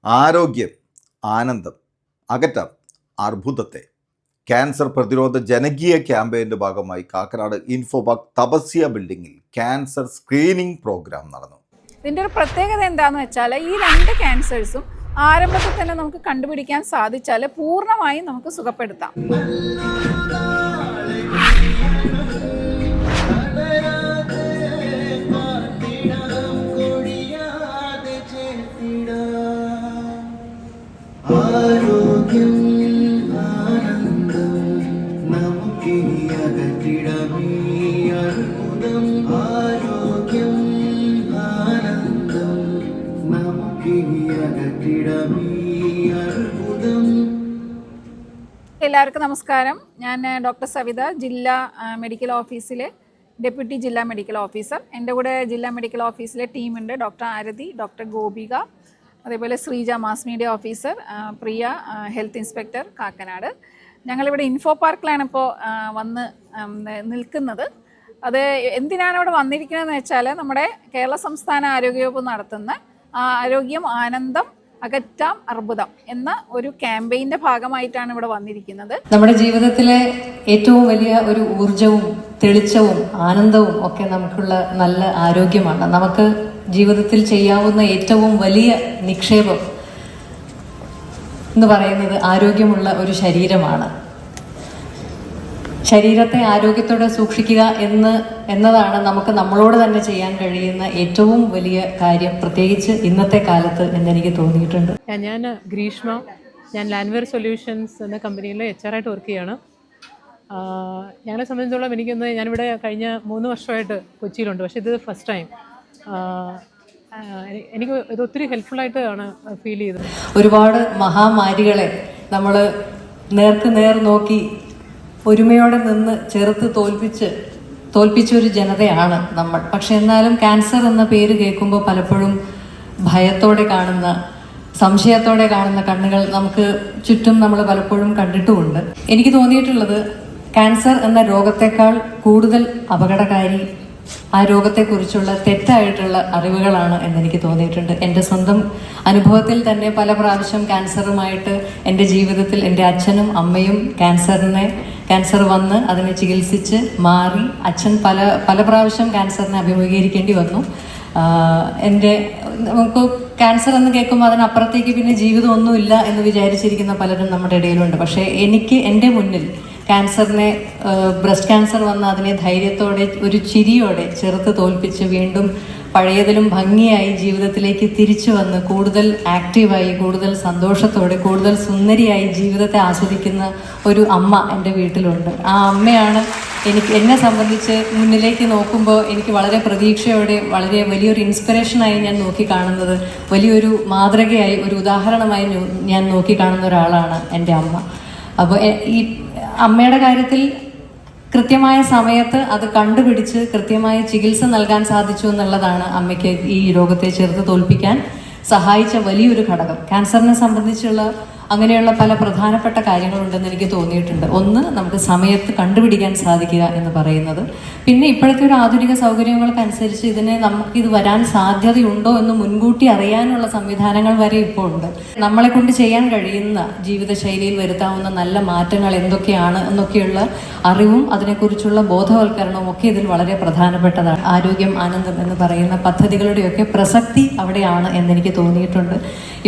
ആരോഗ്യം, ആനന്ദം, അകറ്റാം അർബുദത്തെ. ക്യാൻസർ പ്രതിരോധ ജനകീയ ക്യാമ്പയിൻ്റെ ഭാഗമായി കാക്കനാട് ഇൻഫോപാർക്ക് തപസ്യ ബിൽഡിങ്ങിൽ ക്യാൻസർ സ്ക്രീനിംഗ് പ്രോഗ്രാം നടന്നു. ഇതിൻ്റെ ഒരു പ്രത്യേകത എന്താണെന്ന് വെച്ചാൽ ഈ രണ്ട് ക്യാൻസേഴ്സും ആരംഭത്തിൽ തന്നെ നമുക്ക് കണ്ടുപിടിക്കാൻ സാധിച്ചാൽ പൂർണ്ണമായും നമുക്ക് സുഖപ്പെടുത്താം. ആരോഗ്യം ആനന്ദം നമുക്കിനി അകറ്റിടമേ അർബുദം. ആരോഗ്യം ആനന്ദം നമുക്കിനി അകറ്റിടമേ അർബുദം. എല്ലാവർക്കും നമസ്കാരം. ഞാൻ ഡോക്ടർ സവിത, ജില്ലാ മെഡിക്കൽ ഓഫീസിലെ ഡെപ്യൂട്ടി ജില്ലാ മെഡിക്കൽ ഓഫീസർ. എൻ്റെ കൂടെ ജില്ലാ മെഡിക്കൽ ഓഫീസിലെ ടീമുണ്ട്. ഡോക്ടർ ആരതി, ഡോക്ടർ ഗോപിക, അതേപോലെ ശ്രീജ മാസ് മീഡിയ ഓഫീസർ, പ്രിയ ഹെൽത്ത് ഇൻസ്പെക്ടർ കാക്കനാട്. ഞങ്ങളിവിടെ ഇൻഫോ പാർക്കിലാണ് ഇപ്പോൾ വന്ന് നിൽക്കുന്നത്. അത് എന്തിനാണ് ഇവിടെ വന്നിരിക്കുന്നതെന്ന് വെച്ചാൽ നമ്മുടെ കേരള സംസ്ഥാന ആരോഗ്യവകുപ്പ് നടത്തുന്ന ആരോഗ്യം ആനന്ദം അകറ്റാം അർബുദം എന്ന ഒരു ക്യാമ്പയിൻ്റെ ഭാഗമായിട്ടാണ് ഇവിടെ വന്നിരിക്കുന്നത്. നമ്മുടെ ജീവിതത്തിലെ ഏറ്റവും വലിയ ഒരു ഊർജവും തെളിച്ചവും ആനന്ദവും ഒക്കെ നമുക്കുള്ള നല്ല ആരോഗ്യമാണ്. നമുക്ക് ജീവിതത്തിൽ ചെയ്യാവുന്ന ഏറ്റവും വലിയ നിക്ഷേപം എന്ന് പറയുന്നത് ആരോഗ്യമുള്ള ഒരു ശരീരമാണ്. ശരീരത്തെ ആരോഗ്യത്തോടെ സൂക്ഷിക്കുക എന്നതാണ് നമുക്ക് നമ്മളോട് തന്നെ ചെയ്യാൻ കഴിയുന്ന ഏറ്റവും വലിയ കാര്യം, പ്രത്യേകിച്ച് ഇന്നത്തെ കാലത്ത് എന്നെനിക്ക് തോന്നിയിട്ടുണ്ട്. ഞാൻ ഗ്രീഷ്മ, ഞാൻ ലാൻഡ്വെയർ സൊല്യൂഷൻസ് എന്ന കമ്പനിയിൽ HR ആയിട്ട് വർക്ക് ചെയ്യാണ്. ഞങ്ങളെ സംബന്ധിച്ചോളം ഞാനിവിടെ കഴിഞ്ഞ 3 വർഷമായിട്ട് കൊച്ചിയിലുണ്ട്. പക്ഷേ ഇത് ഫസ്റ്റ് ടൈം. എനിക്ക് ഇത് ഒത്തിരി ഹെൽപ്ഫുള്ളായിട്ടാണ് ഫീൽ ചെയ്തത്. ഒരുപാട് മഹാമാരികളെ നമ്മൾ നേർക്ക് നേർ നോക്കി ഒരുമയോടെ നിന്ന് ചെറുത്ത് തോൽപ്പിച്ചൊരു ജനതയാണ് നമ്മൾ. പക്ഷെ എന്നാലും ക്യാൻസർ എന്ന പേര് കേൾക്കുമ്പോൾ പലപ്പോഴും ഭയത്തോടെ കാണുന്ന, സംശയത്തോടെ കാണുന്ന കണ്ണുകൾ നമുക്ക് ചുറ്റും നമ്മൾ പലപ്പോഴും കണ്ടിട്ടുമുണ്ട്. എനിക്ക് തോന്നിയിട്ടുള്ളത് ക്യാൻസർ എന്ന രോഗത്തെക്കാൾ കൂടുതൽ അപകടകാരി ആ രോഗത്തെക്കുറിച്ചുള്ള തെറ്റായിട്ടുള്ള അറിവുകളാണ് എന്നെനിക്ക് തോന്നിയിട്ടുണ്ട്. എൻ്റെ സ്വന്തം അനുഭവത്തിൽ തന്നെ പല പ്രാവശ്യം ക്യാൻസറുമായിട്ട് എൻ്റെ ജീവിതത്തിൽ എൻ്റെ അച്ഛനും അമ്മയും ക്യാൻസർ വന്ന് അതിനെ ചികിത്സിച്ച് മാറി. അച്ഛൻ പല പ്രാവശ്യം ക്യാൻസറിനെ അഭിമുഖീകരിക്കേണ്ടി വന്നു. നമുക്ക് ക്യാൻസർ എന്ന് കേൾക്കുമ്പോൾ അതിനപ്പുറത്തേക്ക് പിന്നെ ജീവിതമൊന്നുമില്ല എന്ന് വിചാരിച്ചിരിക്കുന്ന പലരും നമ്മുടെ ഇടയിലുണ്ട്. പക്ഷേ എൻ്റെ മുന്നിൽ ബ്രസ്റ്റ് ക്യാൻസർ വന്ന് അതിനെ ധൈര്യത്തോടെ ഒരു ചിരിയോടെ ചെറുത്ത് തോൽപ്പിച്ച് വീണ്ടും പഴയതിലും ഭംഗിയായി ജീവിതത്തിലേക്ക് തിരിച്ചു വന്ന് കൂടുതൽ ആക്റ്റീവായി, കൂടുതൽ സന്തോഷത്തോടെ, കൂടുതൽ സുന്ദരിയായി ജീവിതത്തെ ആസ്വദിക്കുന്ന ഒരു അമ്മ എൻ്റെ വീട്ടിലുണ്ട്. ആ അമ്മയാണ് എന്നെ സംബന്ധിച്ച് മുന്നിലേക്ക് നോക്കുമ്പോൾ എനിക്ക് വളരെ പ്രതീക്ഷയോടെ, വളരെ വലിയൊരു ഇൻസ്പിറേഷനായി ഞാൻ നോക്കിക്കാണുന്നത്, വലിയൊരു മാതൃകയായി, ഒരു ഉദാഹരണമായി ഞാൻ നോക്കിക്കാണുന്ന ഒരാളാണ് എൻ്റെ അമ്മ. അപ്പോൾ ഈ അമ്മയുടെ കാര്യത്തിൽ കൃത്യമായ സമയത്ത് അത് കണ്ടുപിടിച്ച് കൃത്യമായ ചികിത്സ നൽകാൻ സാധിച്ചു എന്നുള്ളതാണ് അമ്മയ്ക്ക് ഈ രോഗത്തെ ചെറുത്ത് തോൽപ്പിക്കാൻ സഹായിച്ച വലിയൊരു ഘടകം. ക്യാൻസറിനെ സംബന്ധിച്ചുള്ള അങ്ങനെയുള്ള പല പ്രധാനപ്പെട്ട കാര്യങ്ങളുണ്ടെന്ന് എനിക്ക് തോന്നിയിട്ടുണ്ട്. ഒന്ന്, നമുക്ക് സമയത്ത് കണ്ടുപിടിക്കാൻ സാധിക്കുക എന്ന് പറയുന്നത്. പിന്നെ ഇപ്പോഴത്തെ ഒരു ആധുനിക സൗകര്യങ്ങൾക്കനുസരിച്ച് നമുക്കിത് വരാൻ സാധ്യതയുണ്ടോ എന്ന് മുൻകൂട്ടി അറിയാനുള്ള സംവിധാനങ്ങൾ വരെ ഇപ്പോൾ ഉണ്ട്. നമ്മളെ കൊണ്ട് ചെയ്യാൻ കഴിയുന്ന ജീവിതശൈലിയിൽ വരുത്താവുന്ന നല്ല മാറ്റങ്ങൾ എന്തൊക്കെയാണ് എന്നൊക്കെയുള്ള അറിവും അതിനെക്കുറിച്ചുള്ള ബോധവൽക്കരണവും ഒക്കെ ഇതിൽ വളരെ പ്രധാനപ്പെട്ടതാണ്. ആരോഗ്യം ആനന്ദം എന്ന് പറയുന്ന പദ്ധതികളുടെയൊക്കെ പ്രസക്തി അവിടെയാണ് എന്നെനിക്ക് തോന്നിയിട്ടുണ്ട്.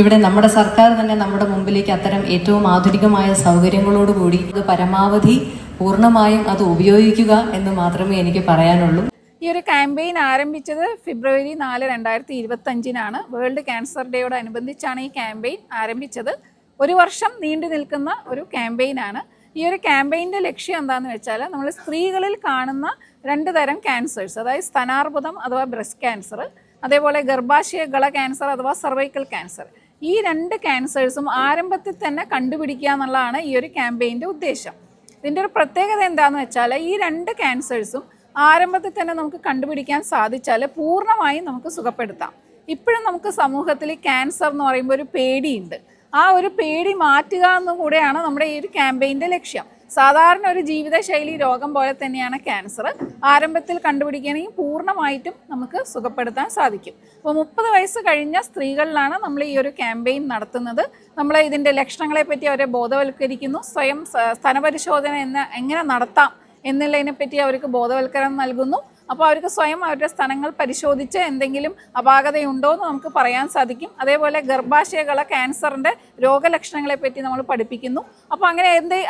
ഇവിടെ നമ്മുടെ സർക്കാർ തന്നെ നമ്മുടെ മുമ്പിലേക്ക് അത്തരം ഏറ്റവും ആധുനികമായ സൗകര്യങ്ങളോടുകൂടി ഇത് പരമാവധി പൂർണ്ണമായും അത് ഉപയോഗിക്കുക എന്ന് മാത്രമേ എനിക്ക് പറയാനുള്ളൂ. ഈ ഒരു ക്യാമ്പയിൻ ആരംഭിച്ചത് ഫെബ്രുവരി 4, 2025 വേൾഡ് ക്യാൻസർ ഡേയോടനുബന്ധിച്ചാണ് ഈ ക്യാമ്പയിൻ ആരംഭിച്ചത്. 1 വർഷം നീണ്ടു നിൽക്കുന്ന ഒരു ക്യാമ്പയിനാണ്. ഈ ഒരു ക്യാമ്പയിൻ്റെ ലക്ഷ്യം എന്താണെന്ന് വെച്ചാൽ നമ്മൾ സ്ത്രീകളിൽ കാണുന്ന 2 തരം ക്യാൻസേഴ്സ്, അതായത് സ്തനാർബുദം അഥവാ ബ്രസ്റ്റ് ക്യാൻസർ, അതേപോലെ ഗർഭാശയ ഗള ക്യാൻസർ അഥവാ സർവൈക്കൽ ക്യാൻസർ, ഈ 2 ക്യാൻസേഴ്സും ആരംഭത്തിൽ തന്നെ കണ്ടുപിടിക്കുക എന്നുള്ളതാണ് ഈ ഒരു ക്യാമ്പയിൻ്റെ ഉദ്ദേശം. ഇതിൻ്റെ ഒരു പ്രത്യേകത എന്താണെന്ന് വെച്ചാൽ ഈ 2 ക്യാൻസേഴ്സും ആരംഭത്തിൽ തന്നെ നമുക്ക് കണ്ടുപിടിക്കാൻ സാധിച്ചാൽ പൂർണ്ണമായും നമുക്ക് സുഖപ്പെടുത്താം. ഇപ്പോഴും നമുക്ക് സമൂഹത്തിൽ ക്യാൻസർ എന്ന് പറയുമ്പോൾ ഒരു പേടിയുണ്ട്. ആ ഒരു പേടി മാറ്റുക എന്നും കൂടെയാണ് നമ്മുടെ ഈ ഒരു ക്യാമ്പയിൻ്റെ ലക്ഷ്യം. സാധാരണ ഒരു ജീവിതശൈലി രോഗം പോലെ തന്നെയാണ് ക്യാൻസർ. ആരംഭത്തിൽ കണ്ടുപിടിക്കുകയാണെങ്കിൽ പൂർണ്ണമായിട്ടും നമുക്ക് സുഖപ്പെടുത്താൻ സാധിക്കും. അപ്പോൾ 30 വയസ്സ് കഴിഞ്ഞ സ്ത്രീകളിലാണ് നമ്മൾ ഈ ഒരു ക്യാമ്പയിൻ നടത്തുന്നത്. നമ്മൾ ഇതിൻ്റെ ലക്ഷണങ്ങളെ പറ്റി അവരെ ബോധവൽക്കരിക്കുന്നു. സ്വയം സ്തനപരിശോധന എങ്ങനെ നടത്താം എന്നുള്ളതിനെപ്പറ്റി അവർക്ക് ബോധവൽക്കരണം നൽകുന്നു. അപ്പോൾ അവർക്ക് സ്വയം അവരുടെ സ്തനങ്ങൾ പരിശോധിച്ച് എന്തെങ്കിലും അപാകതയുണ്ടോ എന്ന് നമുക്ക് പറയാൻ സാധിക്കും. അതേപോലെ ഗർഭാശയകള ക്യാൻസറിൻ്റെ രോഗലക്ഷണങ്ങളെ പറ്റി നമ്മൾ പഠിപ്പിക്കുന്നു. അപ്പോൾ അങ്ങനെ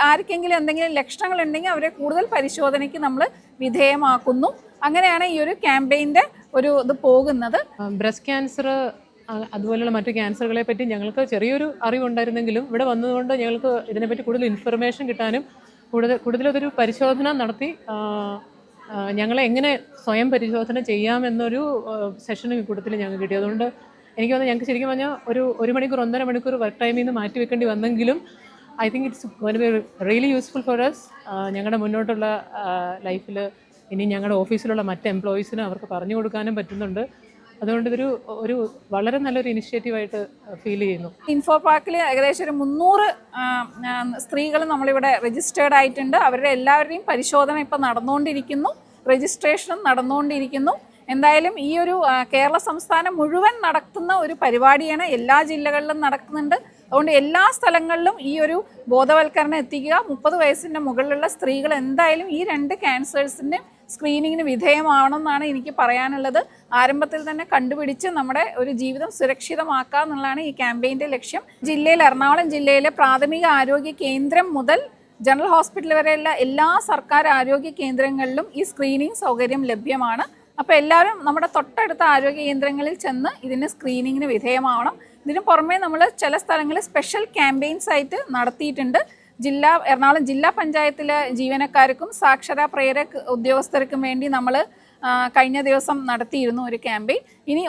ആർക്കെങ്കിലും എന്തെങ്കിലും ലക്ഷണങ്ങൾ ഉണ്ടെങ്കിൽ അവരെ കൂടുതൽ പരിശോധനയ്ക്ക് നമ്മൾ വിധേയമാക്കുന്നു. അങ്ങനെയാണ് ഈ ഒരു ക്യാമ്പയിൻ്റെ ഇത് പോകുന്നത്. ബ്രസ്റ്റ് ക്യാൻസർ അതുപോലെയുള്ള മറ്റു ക്യാൻസറുകളെ പറ്റി ഞങ്ങൾക്ക് ചെറിയൊരു അറിവുണ്ടായിരുന്നെങ്കിലും ഇവിടെ വന്നതുകൊണ്ട് ഞങ്ങൾക്ക് ഇതിനെപ്പറ്റി കൂടുതൽ ഇൻഫർമേഷൻ കിട്ടാനും കൂടുതലൊരു പരിശോധന നടത്തി ഞങ്ങളെ എങ്ങനെ സ്വയം പരിശോധന ചെയ്യാമെന്നൊരു സെഷനും ഈ കൂട്ടത്തിൽ ഞങ്ങൾക്ക് കിട്ടി. അതുകൊണ്ട് എനിക്ക് തോന്നുന്നു ഞങ്ങൾക്ക് ശരിക്കും പറഞ്ഞാൽ ഒരു മണിക്കൂർ 1.5 മണിക്കൂർ വർക്ക് ടൈമിൽ നിന്ന് മാറ്റി വെക്കേണ്ടി വന്നെങ്കിലും I think it's really useful for us. ഞങ്ങളുടെ മുന്നോട്ടുള്ള ലൈഫിൽ ഇനി ഞങ്ങളുടെ ഓഫീസിലുള്ള മറ്റ് എംപ്ലോയീസിനും അവർക്ക് പറഞ്ഞു കൊടുക്കാനും പറ്റുന്നുണ്ട്. അതുകൊണ്ട് ഒരു വളരെ നല്ലൊരു ഇനിഷ്യേറ്റീവായിട്ട് ഫീൽ ചെയ്യുന്നു. ഇൻഫോ പാർക്കിൽ ഏകദേശം ഒരു 300 സ്ത്രീകൾ നമ്മളിവിടെ രജിസ്റ്റേർഡ് ആയിട്ടുണ്ട്. അവരുടെ എല്ലാവരുടെയും പരിശോധന ഇപ്പോൾ നടന്നുകൊണ്ടിരിക്കുന്നു, രജിസ്ട്രേഷനും നടന്നുകൊണ്ടിരിക്കുന്നു. എന്തായാലും ഈ ഒരു കേരള സംസ്ഥാനം മുഴുവൻ നടത്തുന്ന ഒരു പരിപാടിയാണ്, എല്ലാ ജില്ലകളിലും നടക്കുന്നുണ്ട്. അതുകൊണ്ട് എല്ലാ സ്ഥലങ്ങളിലും ഈ ഒരു ബോധവൽക്കരണം എത്തിക്കുക. 30 വയസ്സിൻ്റെ മുകളിലുള്ള സ്ത്രീകൾ എന്തായാലും ഈ 2 ക്യാൻസേഴ്സിൻ്റെ സ്ക്രീനിങ്ങിന് വിധേയമാവണമെന്നാണ് എനിക്ക് പറയാനുള്ളത്. ആരംഭത്തിൽ തന്നെ കണ്ടുപിടിച്ച് നമ്മുടെ ഒരു ജീവിതം സുരക്ഷിതമാക്കുക എന്നുള്ളതാണ് ഈ ക്യാമ്പയിൻ്റെ ലക്ഷ്യം. എറണാകുളം ജില്ലയിലെ പ്രാഥമിക ആരോഗ്യ കേന്ദ്രം മുതൽ ജനറൽ ഹോസ്പിറ്റൽ വരെയുള്ള എല്ലാ സർക്കാർ ആരോഗ്യ കേന്ദ്രങ്ങളിലും ഈ സ്ക്രീനിങ് സൗകര്യം ലഭ്യമാണ്. അപ്പോൾ എല്ലാവരും നമ്മുടെ തൊട്ടടുത്ത ആരോഗ്യ കേന്ദ്രങ്ങളിൽ ചെന്ന് ഇതിന് സ്ക്രീനിങ്ങിന് വിധേയമാവണം. ഇതിന് പുറമെ നമ്മൾ ചില സ്ഥലങ്ങളിൽ സ്പെഷ്യൽ ക്യാമ്പയിൻസ് ആയിട്ട് നടത്തിയിട്ടുണ്ട്. എറണാകുളം ജില്ലാ പഞ്ചായത്തിലെ ജീവനക്കാർക്കും സാക്ഷരതാ പ്രേരക ഉദ്യോഗസ്ഥർക്കും വേണ്ടി നമ്മൾ കഴിഞ്ഞ ദിവസം നടത്തിയിരുന്നു ഒരു ക്യാമ്പയിൻ. ഇനി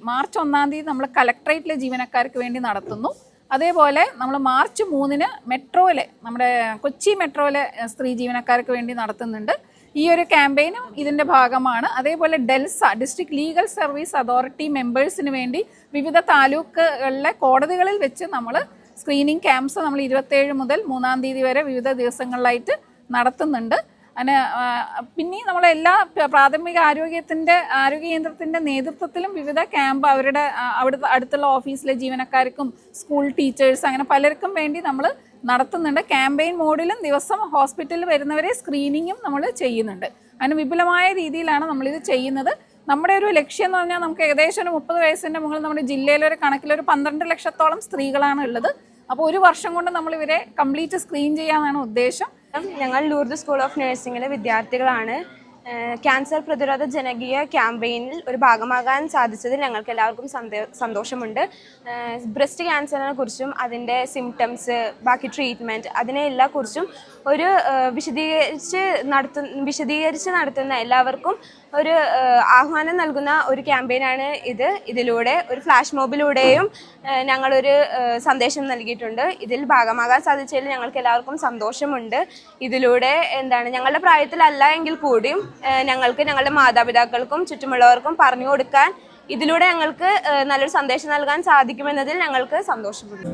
മാർച്ച് 1-ാം തീയതി നമ്മൾ കലക്ട്രേറ്റിലെ ജീവനക്കാർക്ക് വേണ്ടി നടത്തുന്നു. അതേപോലെ നമ്മൾ മാർച്ച് 3-ന് മെട്രോയിലെ നമ്മുടെ കൊച്ചി മെട്രോയിലെ സ്ത്രീ ജീവനക്കാർക്ക് വേണ്ടി നടത്തുന്നുണ്ട്. ഈ ഒരു ക്യാമ്പയിനും ഇതിൻ്റെ ഭാഗമാണ്. അതേപോലെ ഡിസ്ട്രിക്ട് ലീഗൽ സർവീസ് അതോറിറ്റി മെമ്പേഴ്സിന് വേണ്ടി വിവിധ താലൂക്കുകളിലെ കോടതികളിൽ വെച്ച് നമ്മൾ സ്ക്രീനിങ് ക്യാമ്പ്സ് നമ്മൾ 27 മുതൽ 3-ാം തീയതി വരെ വിവിധ ദിവസങ്ങളിലായിട്ട് നടത്തുന്നുണ്ട്. പിന്നെ നമ്മളെല്ലാ പ്രാഥമിക ആരോഗ്യ കേന്ദ്രത്തിൻ്റെ നേതൃത്വത്തിലും വിവിധ ക്യാമ്പ് അവരുടെ അടുത്തുള്ള ഓഫീസിലെ ജീവനക്കാർക്കും സ്കൂൾ ടീച്ചേഴ്സ് അങ്ങനെ പലർക്കും വേണ്ടി നമ്മൾ നടത്തുന്നുണ്ട്. ക്യാമ്പയിൻ മോഡിലും ദിവസം ഹോസ്പിറ്റലിൽ വരുന്നവരെ സ്ക്രീനിങ്ങും നമ്മൾ ചെയ്യുന്നുണ്ട്. അതിന് വിപുലമായ രീതിയിലാണ് നമ്മളിത് ചെയ്യുന്നത്. നമ്മുടെ ഒരു ലക്ഷ്യം എന്ന് പറഞ്ഞാൽ നമുക്ക് ഏകദേശം ഒരു 30 വയസ്സിൻ്റെ മുകളിൽ നമ്മുടെ ജില്ലയിലൊരു കണക്കിലൊരു 12 ലക്ഷത്തോളം സ്ത്രീകളാണ് ഉള്ളത്. അപ്പോൾ ഒരു വർഷം കൊണ്ട് നമ്മൾ ഇവരെ കംപ്ലീറ്റ് സ്ക്രീൻ ചെയ്യാനാണ് ഉദ്ദേശം. ഞങ്ങൾ ലൂർദ് സ്കൂൾ ഓഫ് നഴ്സിംഗിലെ വിദ്യാർത്ഥികളാണ്. ക്യാൻസർ പ്രതിരോധ ജനകീയ ക്യാമ്പയിനിൽ ഒരു ഭാഗമാകാൻ സാധിച്ചതിൽ ഞങ്ങൾക്ക് എല്ലാവർക്കും സന്തോഷമുണ്ട്. ബ്രസ്റ്റ് ക്യാൻസറിനെ കുറിച്ചും അതിൻ്റെ സിംറ്റംസ്, ബാക്കി ട്രീറ്റ്മെൻറ്റ്, അതിനെ എല്ലാ കുറിച്ചും ഒരു വിശദീകരിച്ച് നടത്തുന്ന എല്ലാവർക്കും ഒരു ആഹ്വാനം നൽകുന്ന ഒരു ക്യാമ്പയിനാണ് ഇത്. ഇതിലൂടെ ഒരു ഫ്ലാഷ് മോബിലൂടെയും ഞങ്ങളൊരു സന്ദേശം നൽകിയിട്ടുണ്ട്. ഇതിൽ ഭാഗമാകാൻ സാധിച്ചതിൽ ഞങ്ങൾക്ക് എല്ലാവർക്കും സന്തോഷമുണ്ട്. ഇതിലൂടെ ഞങ്ങളുടെ പ്രായത്തിലല്ല എങ്കിൽ കൂടിയും ഞങ്ങൾക്ക് ഞങ്ങളുടെ മാതാപിതാക്കൾക്കും ചുറ്റുമുള്ളവർക്കും പറഞ്ഞു കൊടുക്കാൻ ഇതിലൂടെ ഞങ്ങൾക്ക് നല്ലൊരു സന്ദേശം നൽകാൻ സാധിക്കുമെന്നതിൽ ഞങ്ങൾക്ക് സന്തോഷമുണ്ട്.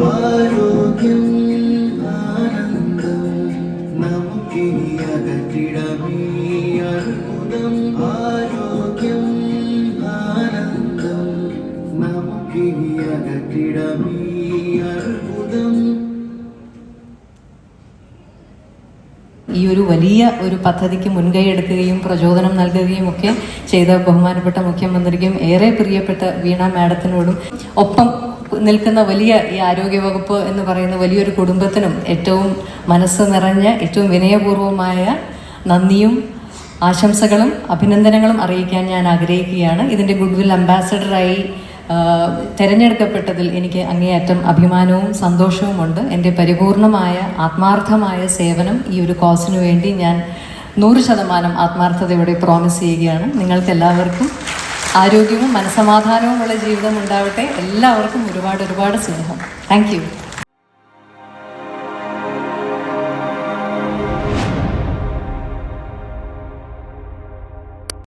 ആരോഗ്യം ആനന്ദം നമുക്കിനി അകറ്റിടമേ അത്ഭുതം. ആരോഗ്യം ആനന്ദം നമുക്കിനി അകറ്റിടമേ അത്ഭുതം. ഈ ഒരു വലിയ ഒരു പദ്ധതിക്ക് മുൻകൈ എടുക്കുകയും പ്രചോദനം നൽകുകയും ഒക്കെ ചെയ്ത ബഹുമാനപ്പെട്ട മുഖ്യമന്ത്രിക്കും ഏറെ പ്രിയപ്പെട്ട വീണ മാഡത്തിനോടും ഒപ്പം നിൽക്കുന്ന വലിയ ഈ ആരോഗ്യവകുപ്പ് എന്ന് പറയുന്ന വലിയൊരു കുടുംബത്തിനും ഏറ്റവും മനസ്സ് നിറഞ്ഞ ഏറ്റവും വിനയപൂർവമായ നന്ദിയും ആശംസകളും അഭിനന്ദനങ്ങളും അറിയിക്കാൻ ഞാൻ ആഗ്രഹിക്കുകയാണ്. ഇതിൻ്റെ ഗുഡ്വിൽ അംബാസഡറായി തിരഞ്ഞെടുക്കപ്പെട്ടതിൽ എനിക്ക് അങ്ങേയറ്റം അഭിമാനവും സന്തോഷവുമുണ്ട്. എൻ്റെ പരിപൂർണമായ ആത്മാർത്ഥമായ സേവനം ഈ ഒരു കോസിനു വേണ്ടി ഞാൻ 100% ആത്മാർത്ഥതയോടെ പ്രോമിസ് ചെയ്യുകയാണ്. നിങ്ങൾക്കെല്ലാവർക്കും ആരോഗ്യവും മനസമാധാനവുമുള്ള ജീവിതം ഉണ്ടാവട്ടെ. എല്ലാവർക്കും ഒരുപാട് ഒരുപാട് സ്നേഹം. Thank you.